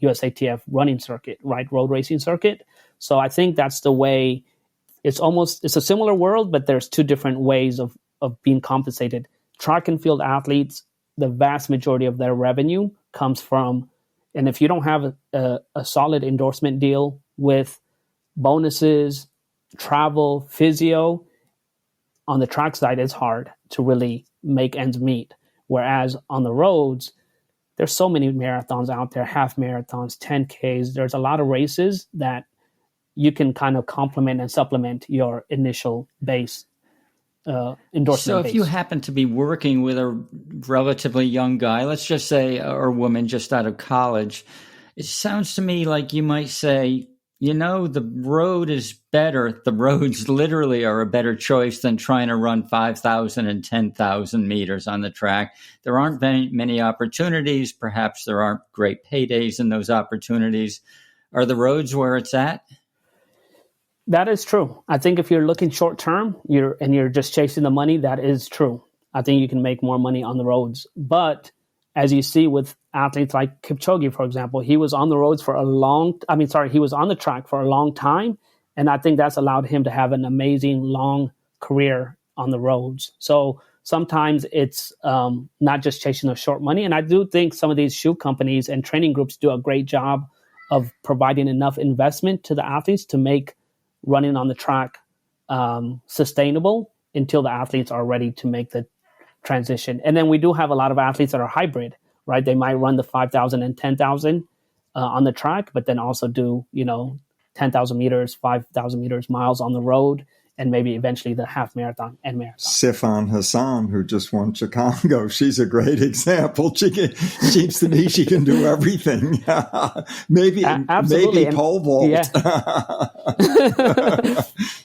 USATF running circuit, right? Road racing circuit. So I think that's the way. It's a similar world, but there's 2 different ways of being compensated. Track and field athletes, the vast majority of their revenue comes from, and if you don't have a solid endorsement deal with bonuses, travel, physio, on the track side, it's hard to really make ends meet. Whereas on the roads, there's so many marathons out there, half marathons, 10Ks. There's a lot of races that you can kind of complement and supplement your initial base endorsement. So if you happen to be working with a relatively young guy, let's just say, or woman just out of college, it sounds to me like you might say, the road is better. The roads literally are a better choice than trying to run 5,000 and 10,000 meters on the track. There aren't many opportunities. Perhaps there aren't great paydays in those opportunities. Are the roads where it's at? That is true. I think if you're looking short term, you're just chasing the money, that is true. I think you can make more money on the roads. But as you see with athletes like Kipchoge, for example, he was on the roads for he was on the track for a long time. And I think that's allowed him to have an amazing long career on the roads. So sometimes it's not just chasing the short money. And I do think some of these shoe companies and training groups do a great job of providing enough investment to the athletes to make running on the track sustainable until the athletes are ready to make the transition. And then we do have a lot of athletes that are hybrid, right? They might run the 5,000 and 10,000 on the track, but then also do, 10,000 meters, 5,000 meters, miles on the road, and maybe eventually the half marathon and marathon. Sifan Hassan, who just won Chicago, she's a great example. Seems to me she can do everything. maybe pole vault. Yeah.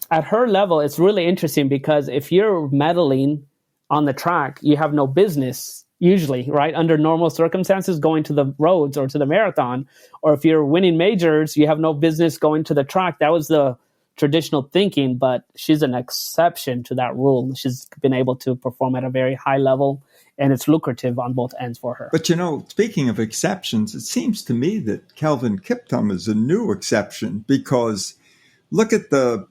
At her level, it's really interesting because if you're medaling on the track, you have no business usually, right? Under normal circumstances, going to the roads or to the marathon. Or if you're winning majors, you have no business going to the track. That was the traditional thinking, but she's an exception to that rule. She's been able to perform at a very high level, and it's lucrative on both ends for her. But, speaking of exceptions, it seems to me that Kelvin Kiptum is a new exception because look at the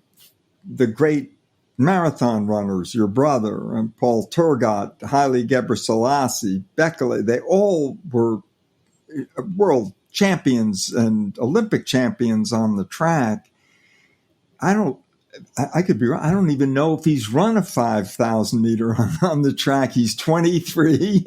great marathon runners, your brother, and Paul Turgot, Haile Gebrselassie, Bekele. They all were world champions and Olympic champions on the track. I could be wrong. I don't even know if he's run a 5,000 meter on the track. He's 23.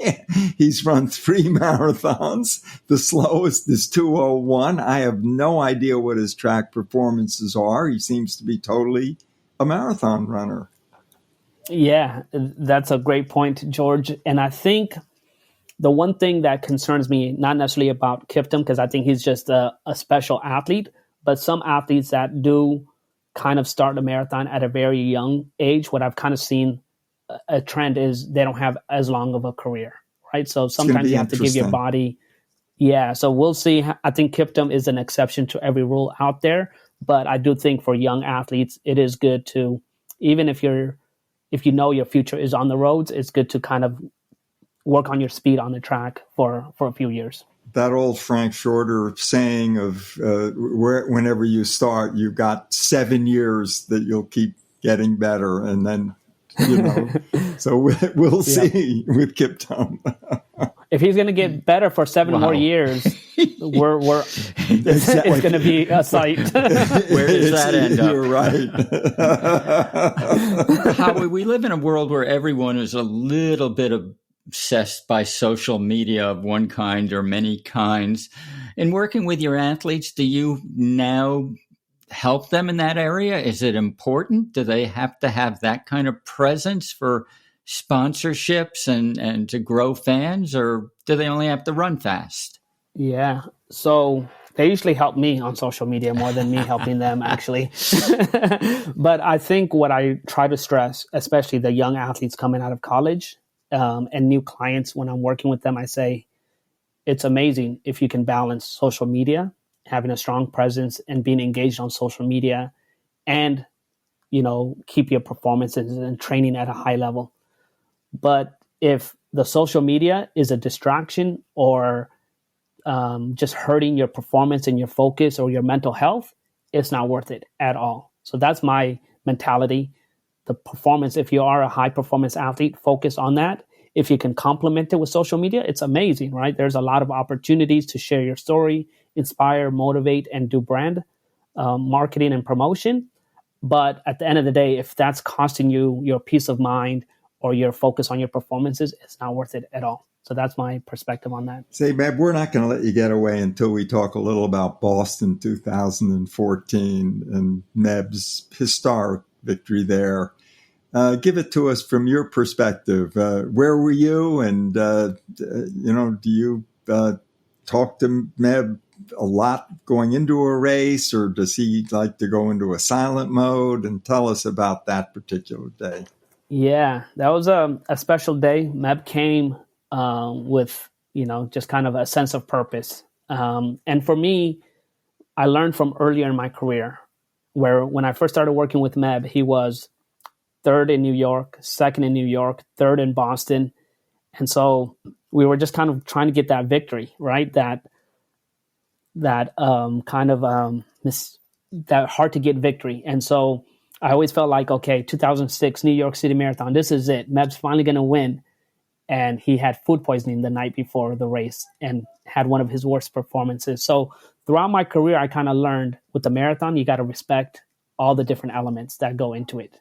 He's run 3 marathons. The slowest is 2:01. I have no idea what his track performances are. He seems to be totally a marathon runner. Yeah, that's a great point, George. And I think the one thing that concerns me, not necessarily about Kiptum, because I think he's just a special athlete, but some athletes that do kind of start a marathon at a very young age, what I've kind of seen a trend is they don't have as long of a career, right? So sometimes you have to give your body. Yeah, so we'll see. I think Kiptum is an exception to every rule out there, but I do think for young athletes, it is good to, even if you know your future is on the roads, it's good to kind of work on your speed on the track for a few years. That old Frank Shorter saying of whenever you start, you've got 7 years that you'll keep getting better, and then so we'll see with Kiptum. If he's going to get better for 7 more years, it's going to be a sight. Where does that end up? You're right. Howie, we live in a world where everyone is a little bit obsessed by social media of one kind or many kinds. In working with your athletes, do you now help them in that area? Is it important? Do they have to have that kind of presence for sponsorships and to grow fans, or do they only have to run fast? Yeah. So they usually help me on social media more than me helping them, actually. But I think what I try to stress, especially the young athletes coming out of college and new clients, when I'm working with them, I say, it's amazing if you can balance social media, having a strong presence and being engaged on social media, and, keep your performances and training at a high level. But if the social media is a distraction or just hurting your performance and your focus or your mental health, it's not worth it at all. So that's my mentality. The performance, if you are a high performance athlete, focus on that. If you can complement it with social media, it's amazing, right? There's a lot of opportunities to share your story, inspire, motivate, and do brand marketing and promotion. But at the end of the day, if that's costing you your peace of mind or your focus on your performances, it's not worth it at all. So that's my perspective on that. Say, Meb, we're not going to let you get away until we talk a little about Boston 2014 and Meb's historic victory there. Give it to us from your perspective. Where were you? And, do you talk to Meb a lot going into a race, or does he like to go into a silent mode? And tell us about that particular day. Yeah, that was a special day. Meb came with, just kind of a sense of purpose. And for me, I learned from earlier in my career, where when I first started working with Meb, he was third in New York, second in New York, third in Boston. And so we were just kind of trying to get that victory, right? That hard to get victory. And so I always felt like, okay, 2006 New York City Marathon, this is it. Meb's finally going to win. And he had food poisoning the night before the race and had one of his worst performances. So throughout my career, I kind of learned with the marathon, you got to respect all the different elements that go into it.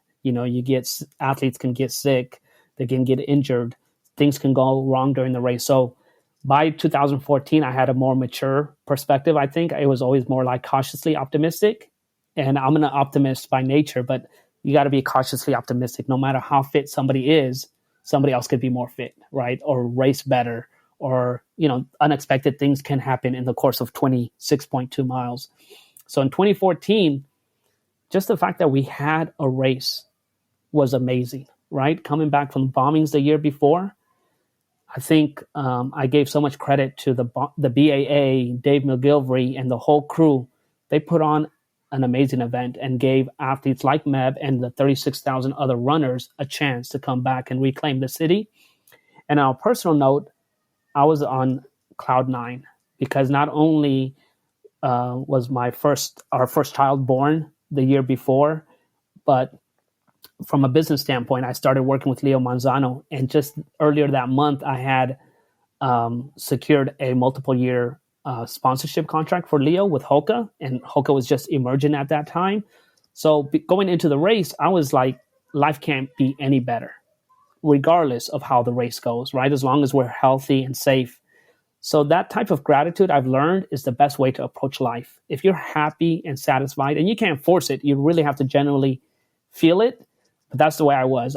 Athletes can get sick, they can get injured, things can go wrong during the race. So by 2014, I had a more mature perspective. I think it was always more like cautiously optimistic. And I'm an optimist by nature, but you got to be cautiously optimistic. No matter how fit somebody is, somebody else could be more fit, right? Or race better, or, unexpected things can happen in the course of 26.2 miles. So in 2014, just the fact that we had a race was amazing, right? Coming back from bombings the year before, I think I gave so much credit to the BAA, Dave McGilvery, and the whole crew. They put on an amazing event and gave athletes like Meb and the 36,000 other runners a chance to come back and reclaim the city. And on a personal note, I was on cloud nine, because not only was our first child born the year before, but from a business standpoint, I started working with Leo Manzano. And just earlier that month, I had secured a multiple-year sponsorship contract for Leo with Hoka. And Hoka was just emerging at that time. So going into the race, I was like, life can't be any better, regardless of how the race goes, right? As long as we're healthy and safe. So that type of gratitude I've learned is the best way to approach life. If you're happy and satisfied, and you can't force it, you really have to genuinely feel it. But that's the way I was.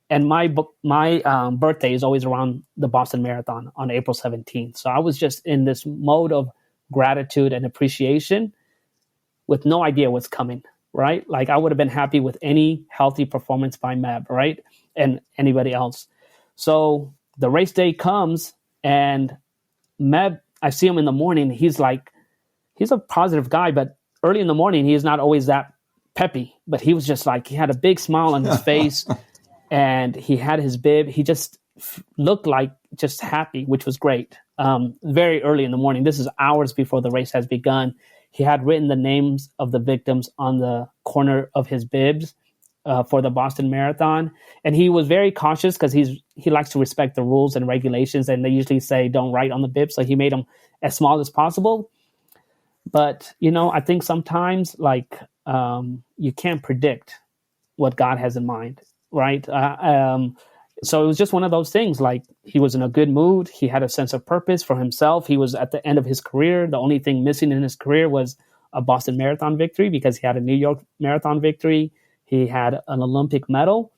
And my birthday is always around the Boston Marathon on April 17th. So I was just in this mode of gratitude and appreciation with no idea what's coming, right? Like I would have been happy with any healthy performance by Meb, right? and anybody else. So the race day comes, and Meb, I see him in the morning. He's a positive guy, but early in the morning, he's not always that peppy. But he was just like, he had a big smile on his face, and he had his bib. He just looked like just happy, which was great. Very early in the morning. This is hours before the race has begun. He had written the names of the victims on the corner of his bibs for the Boston Marathon. And he was very cautious because he likes to respect the rules and regulations. And they usually say, don't write on the bib. So he made them as small as possible. But, I think sometimes you can't predict what God has in mind, right? So it was just one of those things. Like, he was in a good mood. He had a sense of purpose for himself. He was at the end of his career. The only thing missing in his career was a Boston Marathon victory, because he had a New York Marathon victory. He had an Olympic medal.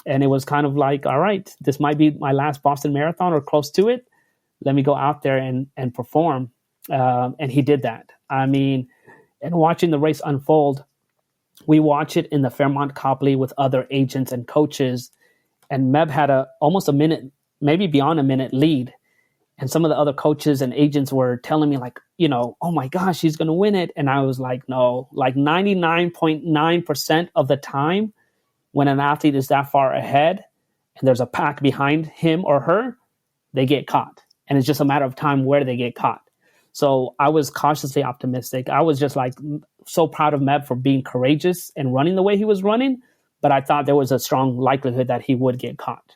And it was kind of like, all right, this might be my last Boston Marathon or close to it. Let me go out there and perform. And he did that. I mean, and watching the race unfold, we watch it in the Fairmont Copley with other agents and coaches. And Meb had almost a minute, maybe beyond a minute lead. And some of the other coaches and agents were telling me oh my gosh, he's going to win it. And I was like, no, 99.9% of the time when an athlete is that far ahead and there's a pack behind him or her, they get caught. And it's just a matter of time where they get caught. So I was cautiously optimistic. I was just so proud of Meb for being courageous and running the way he was running. But I thought there was a strong likelihood that he would get caught.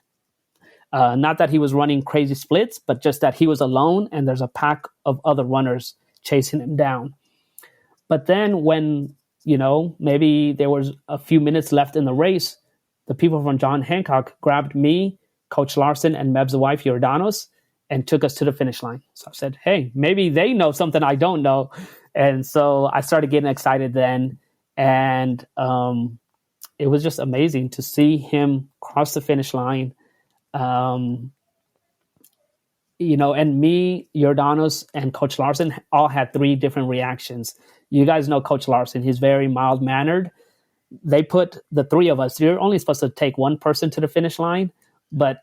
Not that he was running crazy splits, but just that he was alone and there's a pack of other runners chasing him down. But then when, maybe there was a few minutes left in the race, the people from John Hancock grabbed me, Coach Larson, and Meb's wife, Jordanos, and took us to the finish line. So I said, hey, maybe they know something I don't know. And so I started getting excited then. And it was just amazing to see him cross the finish line. And me, Jordanos, and Coach Larson all had 3 different reactions. You guys know Coach Larson. He's very mild-mannered. They put the 3 of us, you're only supposed to take one person to the finish line, but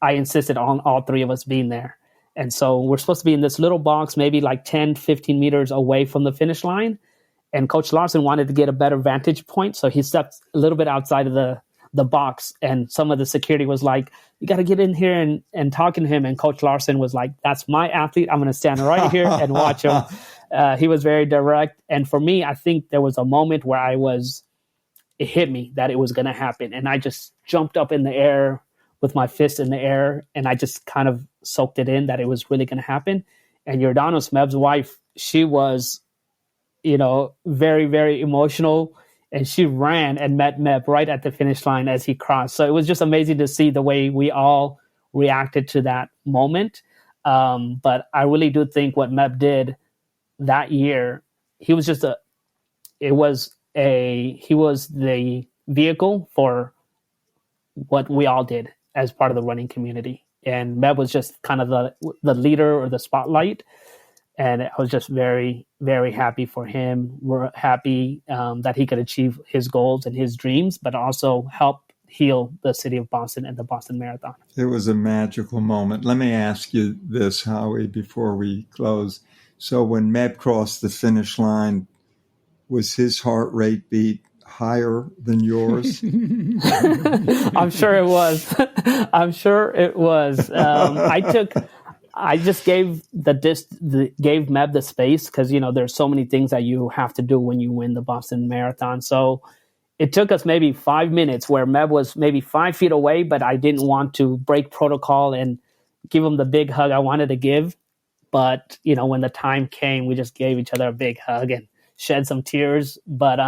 I insisted on all 3 of us being there. And so we're supposed to be in this little box, maybe 10, 15 meters away from the finish line. And Coach Larson wanted to get a better vantage point. So he stepped a little bit outside of the box. And some of the security was like, you got to get in here and talking to him. And Coach Larson was like, that's my athlete. I'm going to stand right here and watch him. He was very direct. And for me, I think there was a moment where it hit me that it was going to happen. And I just jumped up in the air with my fist in the air, and I just kind of soaked it in that it was really going to happen. And Jordanos, Meb's wife, she was, very, very emotional, and she ran and met Meb right at the finish line as he crossed. So it was just amazing to see the way we all reacted to that moment. But I really do think what Meb did that year, he was the vehicle for what we all did as part of the running community. And Meb was just kind of the leader or the spotlight. And I was just very, very happy for him. We're happy that he could achieve his goals and his dreams, but also help heal the city of Boston and the Boston Marathon. It was a magical moment. Let me ask you this, Hawi, before we close. So when Meb crossed the finish line, was his heart rate beat higher than yours? I'm sure it was. I just gave gave Meb the space because, there's so many things that you have to do when you win the Boston Marathon. So it took us maybe 5 minutes where Meb was maybe 5 feet away, but I didn't want to break protocol and give him the big hug I wanted to give. But, when the time came, we just gave each other a big hug and shed some tears. But,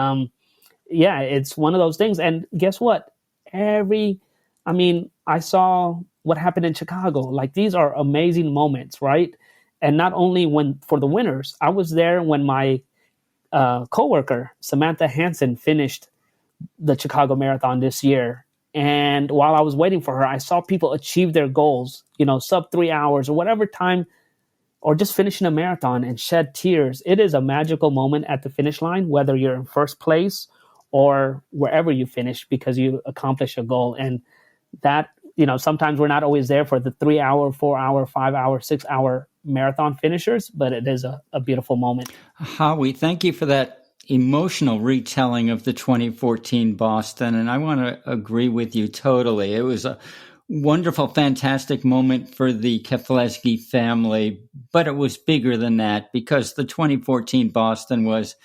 yeah, it's one of those things. And guess what? I saw what happened in Chicago. These are amazing moments, right? And not only for the winners, I was there when my coworker, Samantha Hansen, finished the Chicago Marathon this year. And while I was waiting for her, I saw people achieve their goals, sub 3 hours or whatever time, or just finishing a marathon and shed tears. It is a magical moment at the finish line, whether you're in first place or wherever you finish, because you accomplish a goal. And that, sometimes we're not always there for the 3 hour, 4 hour, 5 hour, 6 hour marathon finishers, but it is a beautiful moment. Hawi, thank you for that emotional retelling of the 2014 Boston. And I want to agree with you totally. It was a wonderful, fantastic moment for the Keflezighi family, but it was bigger than that because the 2014 Boston was,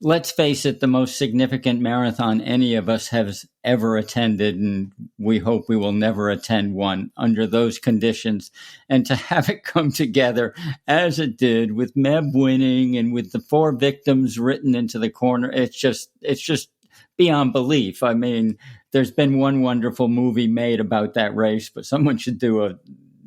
let's face it, the most significant marathon any of us has ever attended, and we hope we will never attend one under those conditions. And to have it come together as it did, with Meb winning and with the 4 victims written into the corner, it's just beyond belief. I mean, there's been one wonderful movie made about that race, but someone should do a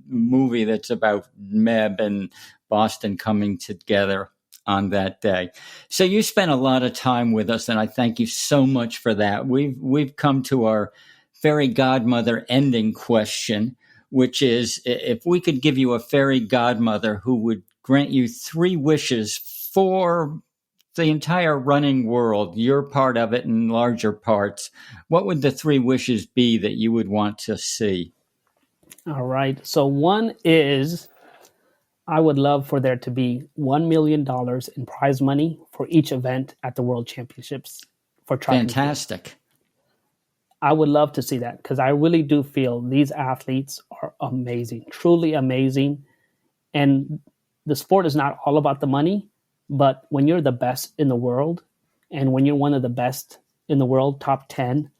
movie that's about Meb and Boston coming together on that day. So you spent a lot of time with us, and I thank you so much for that. We've come to our fairy godmother ending question, which is, if we could give you a fairy godmother who would grant you 3 wishes for the entire running world, your part of it and larger parts, what would the 3 wishes be that you would want to see? All right. So one is, I would love for there to be $1 million in prize money for each event at the World Championships for track. Fantastic. I would love to see that because I really do feel these athletes are amazing, truly amazing. And the sport is not all about the money, but when you're the best in the world and when you're one of the best in the world, top 10,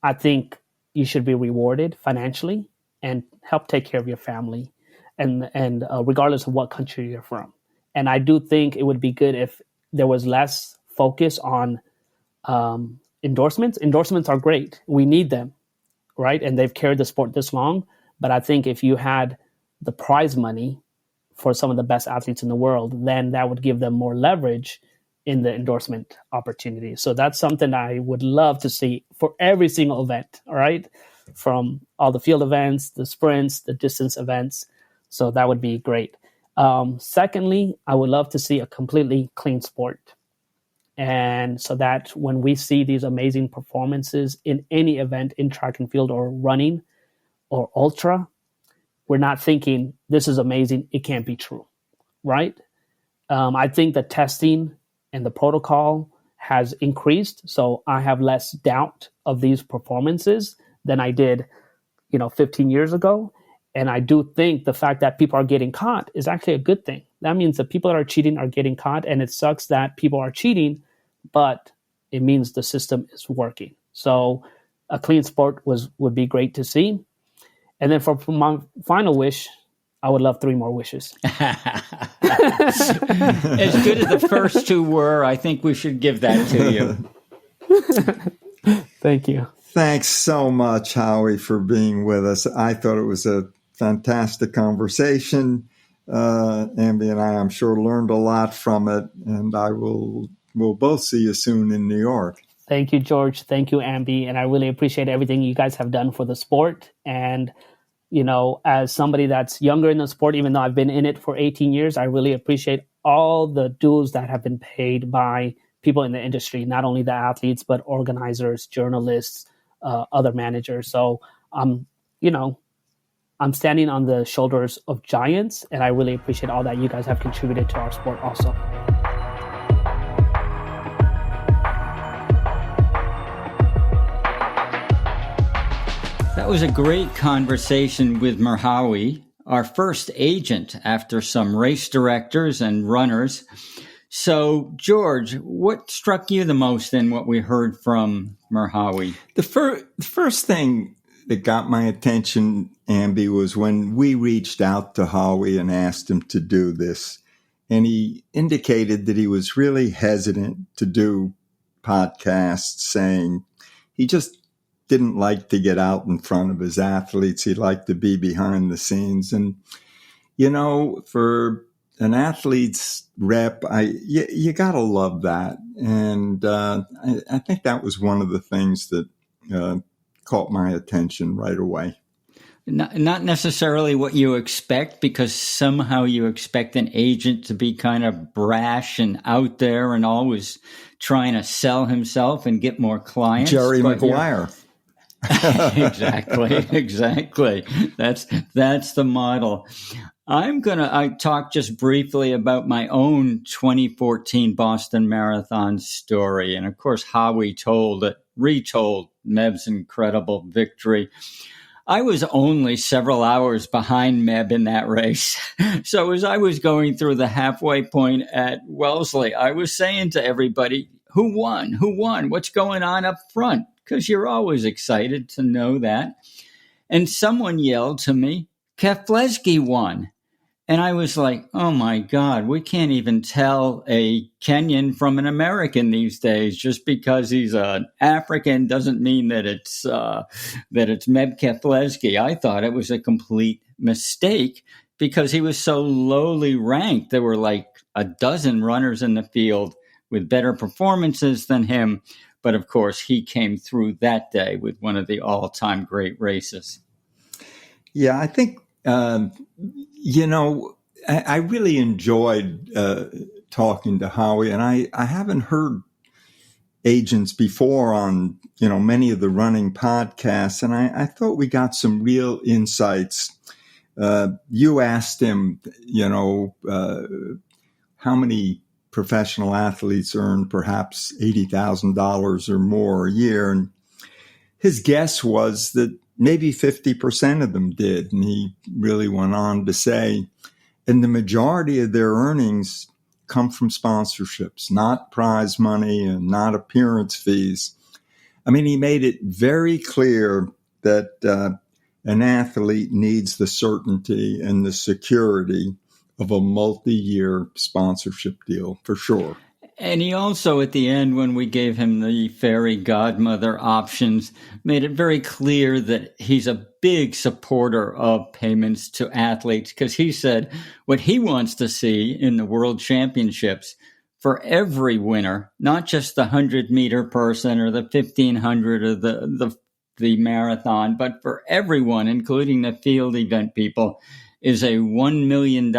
I think you should be rewarded financially and help take care of your family. And regardless of what country you're from. And I do think it would be good if there was less focus on endorsements. Endorsements are great. We need them, right? And they've carried the sport this long. But I think if you had the prize money for some of the best athletes in the world, then that would give them more leverage in the endorsement opportunity. So that's something I would love to see for every single event, all right? From all the field events, the sprints, the distance events. So that would be great. Secondly, I would love to see a completely clean sport. And so that when we see these amazing performances in any event in track and field or running or ultra, we're not thinking, this is amazing, it can't be true, right? I think the testing and the protocol has increased. So I have less doubt of these performances than I did, 15 years ago. And I do think the fact that people are getting caught is actually a good thing. That means that people that are cheating are getting caught, and it sucks that people are cheating, but it means the system is working. So a clean sport would be great to see. And then for my final wish, I would love 3 more wishes. As good as the first 2 were, I think we should give that to you. Thank you. Thanks so much, Hawi, for being with us. I thought it was a fantastic conversation. Amby and I'm sure learned a lot from it, and we'll both see you soon in New York. Thank you, George. Thank you, Amby. And I really appreciate everything you guys have done for the sport. And, as somebody that's younger in the sport, even though I've been in it for 18 years, I really appreciate all the dues that have been paid by people in the industry, not only the athletes, but organizers, journalists, other managers. So, I'm standing on the shoulders of giants, and I really appreciate all that you guys have contributed to our sport also. That was a great conversation with Merhawi, our first agent after some race directors and runners. So, George, what struck you the most in what we heard from Merhawi? The first thing that got my attention, Amby, was when we reached out to Hawi and asked him to do this. And he indicated that he was really hesitant to do podcasts, saying he just didn't like to get out in front of his athletes. He liked to be behind the scenes. And, for an athlete's rep, you got to love that. And I think that was one of the things that caught my attention right away. Not necessarily what you expect, because somehow you expect an agent to be kind of brash and out there and always trying to sell himself and get more clients. Jerry Maguire. Exactly. That's the model. I talk just briefly about my own 2014 Boston Marathon story. And of course, Hawi retold Meb's incredible victory. I was only several hours behind Meb in that race. So as I was going through the halfway point at Wellesley, I was saying to everybody, who won? Who won? What's going on up front? Because you're always excited to know that. And someone yelled to me, Keflezighi won. And I was like, oh my God, we can't even tell a Kenyan from an American these days. Just because he's an African doesn't mean that it's Meb Keflezighi. I thought it was a complete mistake because he was so lowly ranked. There were like a dozen runners in the field with better performances than him. But of course, he came through that day with one of the all-time great races. Yeah, I think I really enjoyed talking to Hawi, and I haven't heard agents before on, many of the running podcasts, and I thought we got some real insights. You asked him, how many professional athletes earn perhaps $80,000 or more a year, and his guess was that maybe 50% of them did. And he really went on to say, and the majority of their earnings come from sponsorships, not prize money and not appearance fees. I mean, he made it very clear that an athlete needs the certainty and the security of a multi-year sponsorship deal, for sure. And he also, at the end, when we gave him the fairy godmother options, made it very clear that he's a big supporter of payments to athletes, because he said what he wants to see in the World Championships for every winner, not just the 100-meter person or the 1,500 or the marathon, but for everyone, including the field event people, is a $1 million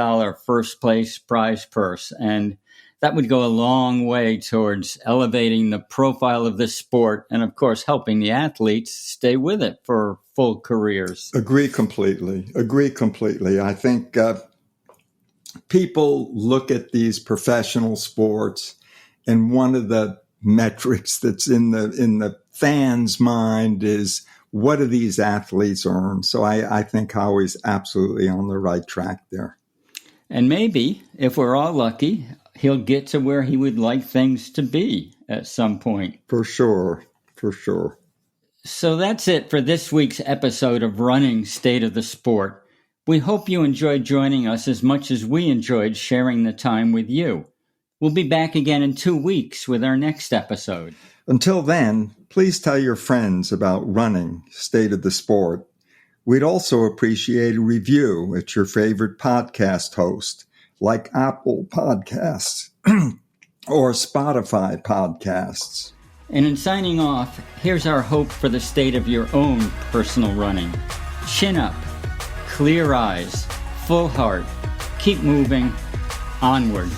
first place prize purse. And that would go a long way towards elevating the profile of this sport and, of course, helping the athletes stay with it for full careers. Agree completely. I think people look at these professional sports, and one of the metrics that's in the fans' mind is, what do these athletes earn? So I think Howie's absolutely on the right track there. And maybe, if we're all lucky, he'll get to where he would like things to be at some point. For sure. So that's it for this week's episode of Running State of the Sport. We hope you enjoyed joining us as much as we enjoyed sharing the time with you. We'll be back again in 2 weeks with our next episode. Until then, please tell your friends about Running State of the Sport. We'd also appreciate a review at your favorite podcast host, like Apple Podcasts or Spotify Podcasts. And in signing off, here's our hope for the state of your own personal running. Chin up, clear eyes, full heart, keep moving, onward.